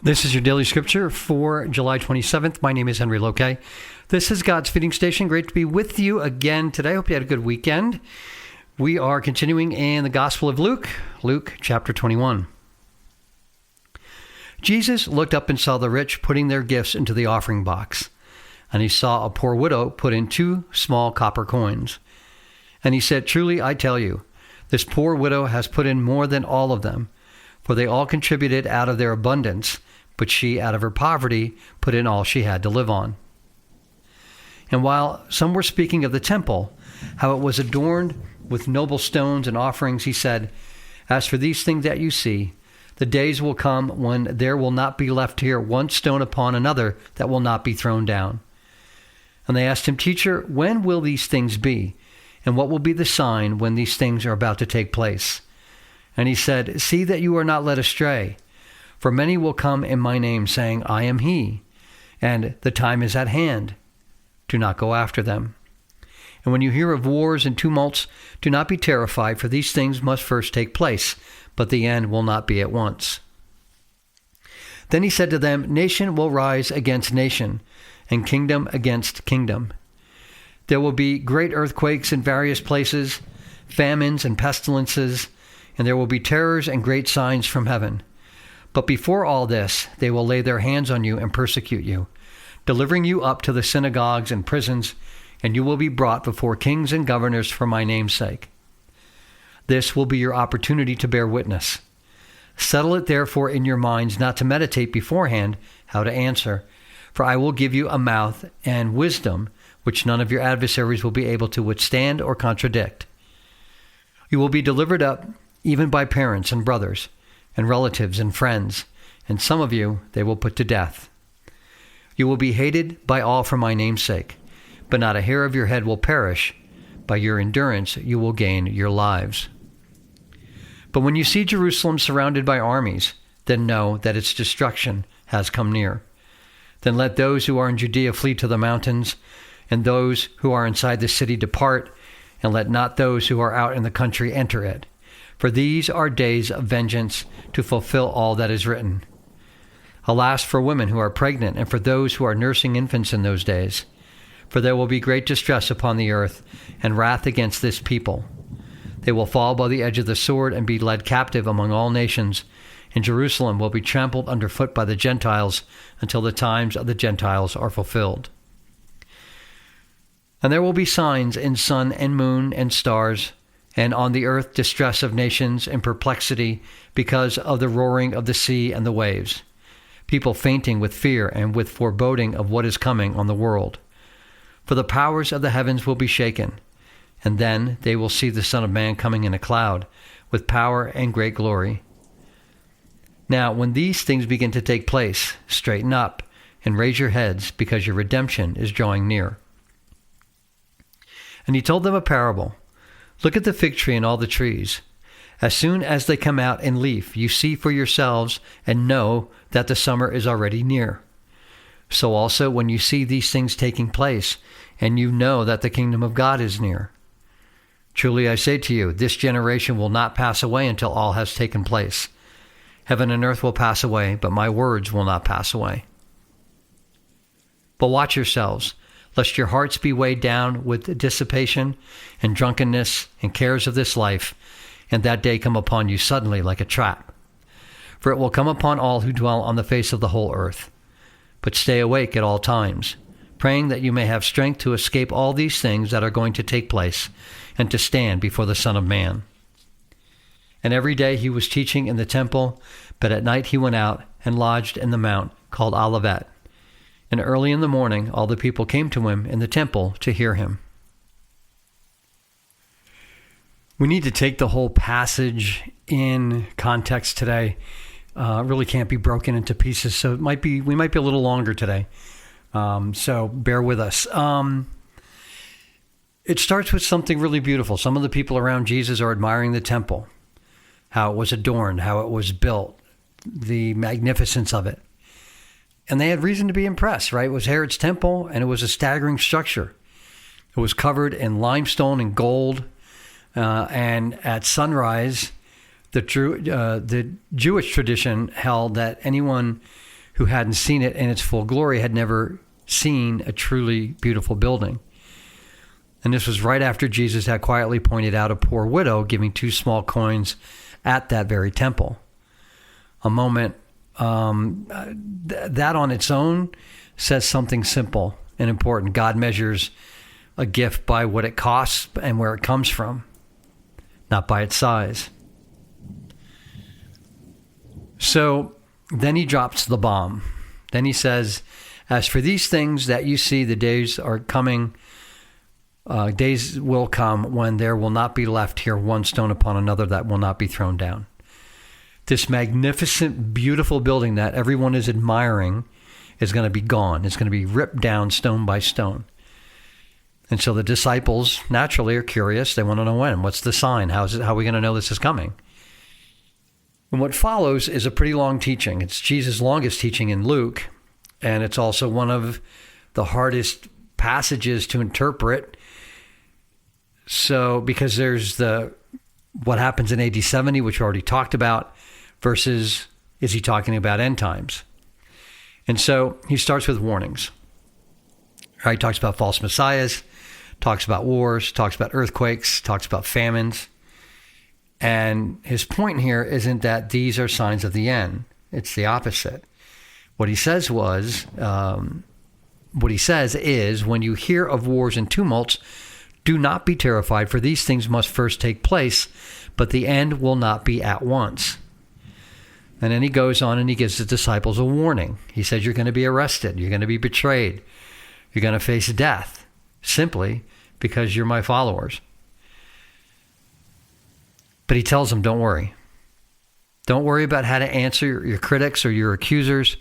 This is your daily scripture for July 27th. My name is Henry Loke. This is God's Feeding Station. Great to be with you again today. Hope you had a good weekend. We are continuing in the Gospel of Luke, Luke chapter 21. Jesus looked up and saw the rich putting their gifts into the offering box, and he saw a poor widow put in 2 small copper coins. And he said, "Truly, I tell you, this poor widow has put in more than all of them, for they all contributed out of their abundance, but she, out of her poverty, put in all she had to live on." And while some were speaking of the temple, how it was adorned with noble stones and offerings, he said, "As for these things that you see, the days will come when there will not be left here one stone upon another that will not be thrown down." And they asked him, "Teacher, when will these things be? And what will be the sign when these things are about to take place?" And he said, "See that you are not led astray. For many will come in my name, saying, 'I am he,' and 'the time is at hand.' Do not go after them. And when you hear of wars and tumults, do not be terrified, for these things must first take place, but the end will not be at once." Then he said to them, "Nation will rise against nation, and kingdom against kingdom. There will be great earthquakes in various places, famines and pestilences, and there will be terrors and great signs from heaven. But before all this, they will lay their hands on you and persecute you, delivering you up to the synagogues and prisons, and you will be brought before kings and governors for my name's sake. This will be your opportunity to bear witness. Settle it therefore in your minds not to meditate beforehand how to answer, for I will give you a mouth and wisdom which none of your adversaries will be able to withstand or contradict. You will be delivered up even by parents and brothers, and relatives and friends, and some of you they will put to death. You will be hated by all for my name's sake, but not a hair of your head will perish. By your endurance you will gain your lives. But when you see Jerusalem surrounded by armies, then know that its destruction has come near. Then let those who are in Judea flee to the mountains, and those who are inside the city depart, and let not those who are out in the country enter it. For these are days of vengeance, to fulfill all that is written. Alas for women who are pregnant, and for those who are nursing infants in those days. For there will be great distress upon the earth, and wrath against this people. They will fall by the edge of the sword, and be led captive among all nations, and Jerusalem will be trampled underfoot by the Gentiles, until the times of the Gentiles are fulfilled. And there will be signs in sun and moon and stars, and on the earth distress of nations and perplexity because of the roaring of the sea and the waves, people fainting with fear and with foreboding of what is coming on the world. For the powers of the heavens will be shaken, and then they will see the Son of Man coming in a cloud with power and great glory. Now, when these things begin to take place, straighten up and raise your heads, because your redemption is drawing near." And he told them a parable. "Look at the fig tree and all the trees. As soon as they come out in leaf, you see for yourselves and know that the summer is already near. So also when you see these things taking place, and you know that the kingdom of God is near. Truly I say to you, this generation will not pass away until all has taken place. Heaven and earth will pass away, but my words will not pass away. But watch yourselves, lest your hearts be weighed down with dissipation and drunkenness and cares of this life, and that day come upon you suddenly like a trap. For it will come upon all who dwell on the face of the whole earth. But stay awake at all times, praying that you may have strength to escape all these things that are going to take place, and to stand before the Son of Man." And every day he was teaching in the temple, but at night he went out and lodged in the mount called Olivet. And early in the morning all the people came to him in the temple to hear him. We need to take the whole passage in context today. Really can't be broken into pieces, so we might be a little longer today. So bear with us. It starts with something really beautiful. Some of the people around Jesus are admiring the temple, how it was adorned, how it was built, the magnificence of it. And they had reason to be impressed, right? It was Herod's temple, and it was a staggering structure. It was covered in limestone and gold. And at sunrise, the Jewish tradition held that anyone who hadn't seen it in its full glory had never seen a truly beautiful building. And this was right after Jesus had quietly pointed out a poor widow giving 2 small coins at that very temple. A moment that on its own says something simple and important. God measures a gift by what it costs and where it comes from, not by its size. So then he drops the bomb. Then he says, as for these things that you see, the days are coming, days will come when there will not be left here one stone upon another that will not be thrown down. This magnificent, beautiful building that everyone is admiring is going to be gone. It's going to be ripped down stone by stone. And so the disciples naturally are curious. They want to know when. What's the sign? How are we going to know this is coming? And what follows is a pretty long teaching. It's Jesus' longest teaching in Luke, and it's also one of the hardest passages to interpret. So, because there's what happens in AD 70, which we already talked about, versus is he talking about end times? And so he starts with warnings. He talks about false messiahs, talks about wars, talks about earthquakes, talks about famines. And his point here isn't that these are signs of the end. It's the opposite. What he says is, when you hear of wars and tumults, do not be terrified, for these things must first take place, but the end will not be at once. And then he goes on and he gives the disciples a warning. He says, you're going to be arrested. You're going to be betrayed. You're going to face death, simply because you're my followers. But he tells them, don't worry. Don't worry about how to answer your critics or your accusers.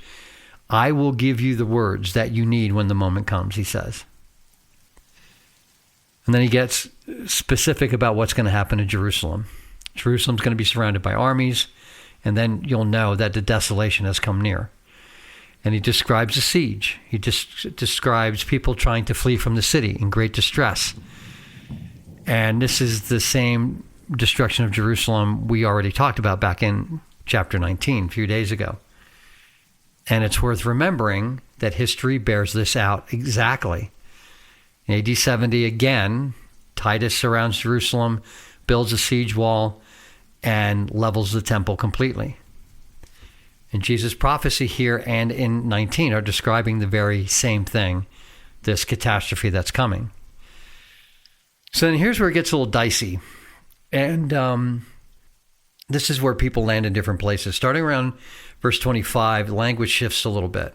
I will give you the words that you need when the moment comes, he says. And then he gets specific about what's going to happen to Jerusalem. Jerusalem's going to be surrounded by armies, and then you'll know that the desolation has come near. And he describes a siege. He describes people trying to flee from the city in great distress. And this is the same destruction of Jerusalem we already talked about back in chapter 19 a few days ago. And it's worth remembering that history bears this out exactly. In AD 70, again, Titus surrounds Jerusalem, builds a siege wall, and levels the temple completely. And Jesus' prophecy here and in 19 are describing the very same thing, this catastrophe that's coming. So then here's where it gets a little dicey. And this is where people land in different places. Starting around verse 25, the language shifts a little bit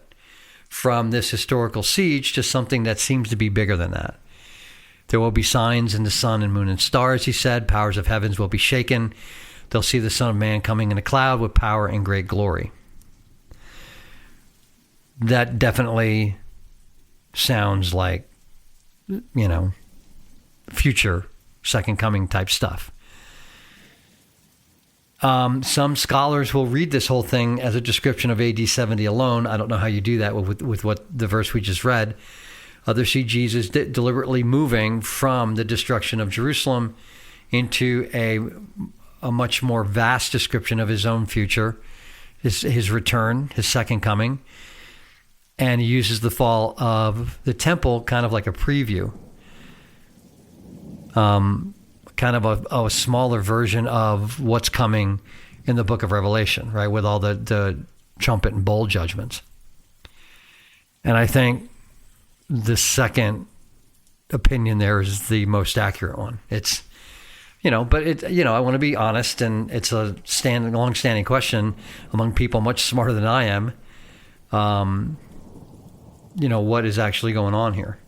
from this historical siege to something that seems to be bigger than that. There will be signs in the sun and moon and stars, he said. Powers of heavens will be shaken. They'll see the Son of Man coming in a cloud with power and great glory. That definitely sounds like, future second coming type stuff. Some scholars will read this whole thing as a description of AD 70 alone. I don't know how you do that with what the verse we just read. Others see Jesus deliberately moving from the destruction of Jerusalem into a much more vast description of his own future, his return, his second coming. And he uses the fall of the temple kind of like a preview. Kind of a smaller version of what's coming in the book of Revelation, right? With all the trumpet and bowl judgments. And I think the second opinion there is the most accurate one. It's, I want to be honest, and it's a long-standing question among people much smarter than I am. What is actually going on here?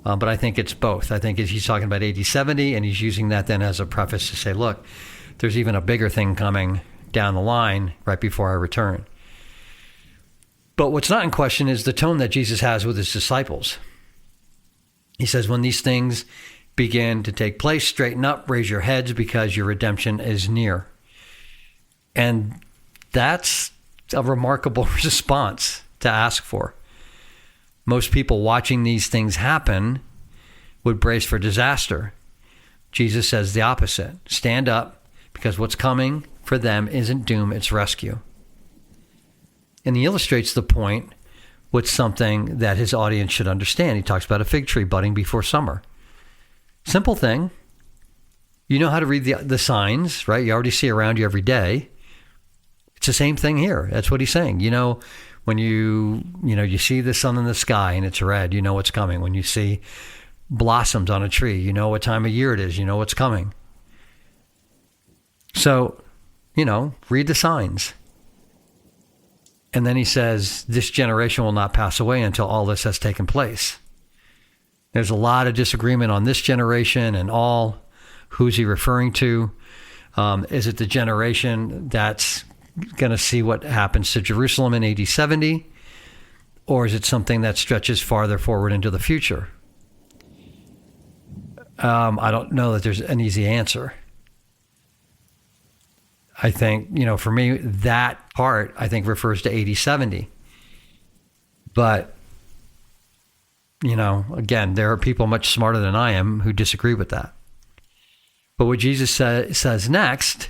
But I think it's both. I think he's talking about AD 70, and he's using that then as a preface to say, look, there's even a bigger thing coming down the line right before I return. But what's not in question is the tone that Jesus has with his disciples. He says, when these things begin to take place, straighten up, raise your heads, because your redemption is near. And that's a remarkable response to ask for. Most people watching these things happen would brace for disaster. Jesus says the opposite. Stand up, because what's coming for them isn't doom, it's rescue. And he illustrates the point with something that his audience should understand. He talks about a fig tree budding before summer. Simple thing. You know how to read the signs, right? You already see around you every day. It's the same thing here. That's what he's saying. You know, when you see the sun in the sky and it's red, you know what's coming. When you see blossoms on a tree, you know what time of year it is, you know what's coming. So, read the signs. And then he says, this generation will not pass away until all this has taken place. There's a lot of disagreement on this generation and all. Who's he referring to? Is it the generation that's going to see what happens to Jerusalem in AD 70? Or is it something that stretches farther forward into the future? I don't know that there's an easy answer. I think, for me, that part, I think, refers to AD 70. But, again, there are people much smarter than I am who disagree with that. But what Jesus says next,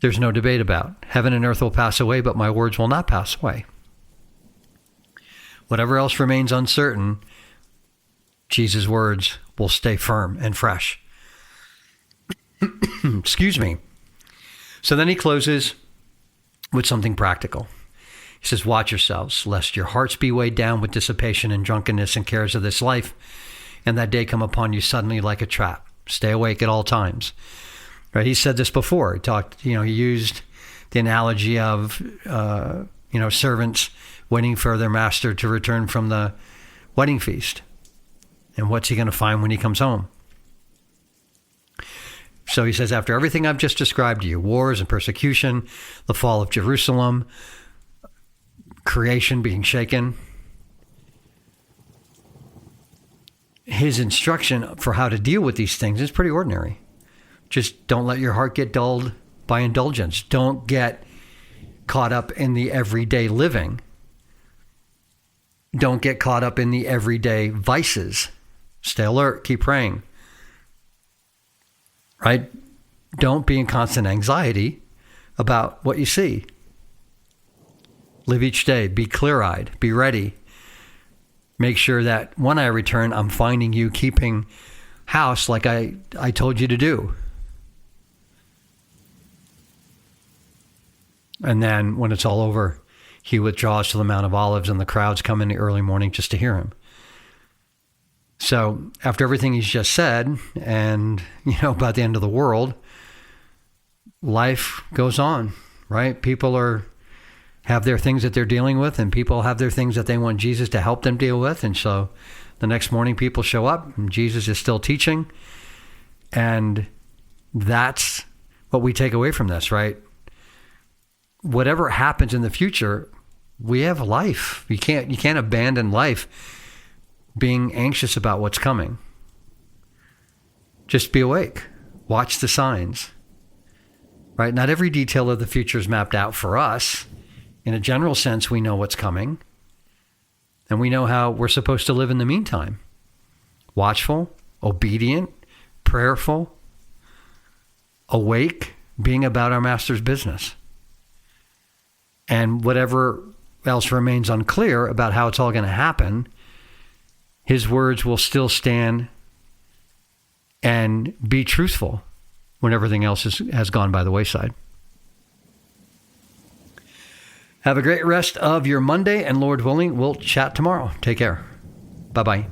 there's no debate about. Heaven and earth will pass away, but my words will not pass away. Whatever else remains uncertain, Jesus' words will stay firm and fresh. Excuse me. So then he closes with something practical. He says, watch yourselves, lest your hearts be weighed down with dissipation and drunkenness and cares of this life, and that day come upon you suddenly like a trap. Stay awake at all times. Right? He said this before. He talked, he used the analogy of, servants waiting for their master to return from the wedding feast. And what's he going to find when he comes home? So he says, after everything I've just described to you, wars and persecution, the fall of Jerusalem, creation being shaken, his instruction for how to deal with these things is pretty ordinary. Just don't let your heart get dulled by indulgence. Don't get caught up in the everyday living. Don't get caught up in the everyday vices. Stay alert. Keep praying. Right? Don't be in constant anxiety about what you see. Live each day. Be clear-eyed. Be ready. Make sure that when I return, I'm finding you keeping house like I told you to do. And then when it's all over, he withdraws to the Mount of Olives and the crowds come in the early morning just to hear him. So after everything he's just said, and, about the end of the world, life goes on, right? People have their things that they're dealing with, and people have their things that they want Jesus to help them deal with. And so the next morning people show up and Jesus is still teaching. And that's what we take away from this, right? Whatever happens in the future, we have life. You can't abandon life being anxious about what's coming. Just be awake. Watch the signs. Right? Not every detail of the future is mapped out for us. In a general sense, we know what's coming. And we know how we're supposed to live in the meantime. Watchful, obedient, prayerful, awake, being about our Master's business. And whatever else remains unclear about how it's all going to happen, his words will still stand and be truthful when everything else has gone by the wayside. Have a great rest of your Monday, and Lord willing, we'll chat tomorrow. Take care. Bye-bye.